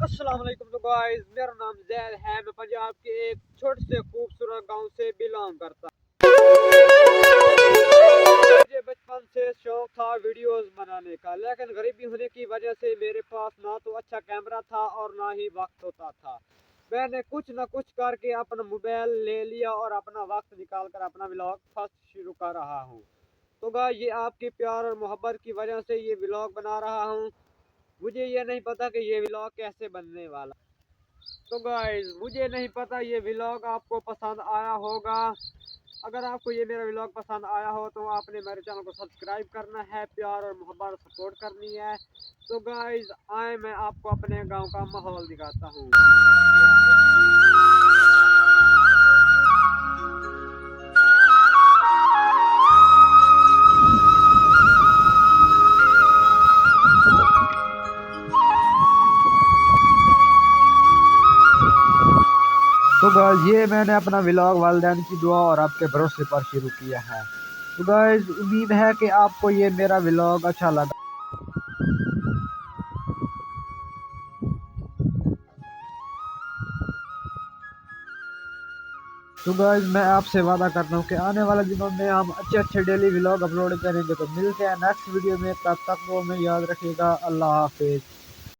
अस्सलाम वालेकुम। तो गाइस, मेरा नाम जैद है। मैं पंजाब के एक छोटे से खूबसूरत गांव से बिलोंग करता हूं। मुझे बचपन से शौक था वीडियोस बनाने का, लेकिन गरीबी होने की वजह से मेरे पास ना तो अच्छा कैमरा था और ना ही वक्त होता था। मैंने कुछ न कुछ करके अपना मोबाइल ले लिया और अपना वक्त निकाल कर अपना व्लॉग फर्स्ट शुरू कर रहा हूँ। तो गाइस, ये आपके प्यार और मोहब्बत की वजह से ये व्लॉग बना रहा हूँ। मुझे ये नहीं पता कि ये व्लॉग कैसे बनने वाला। तो गाइस, मुझे नहीं पता ये व्लॉग आपको पसंद आया होगा। अगर आपको ये मेरा व्लॉग पसंद आया हो तो आपने मेरे चैनल को सब्सक्राइब करना है, प्यार और मोहब्बत सपोर्ट करनी है। तो गाइस, आए मैं आपको अपने गांव का माहौल दिखाता हूँ। तो गाइस, ये मैंने अपना व्लॉग वालिदैन की दुआ और आपके भरोसे पर शुरू किया है। तो गाइस, उम्मीद है कि आपको ये मेरा व्लॉग अच्छा लगा। तो गाइस, मैं आपसे वादा करता हूँ कि आने वाले दिनों में हम अच्छे अच्छे डेली व्लॉग अपलोड करेंगे। तो मिलते हैं नेक्स्ट वीडियो में, तब तक वो में याद रखिएगा। अल्लाह हाफिज।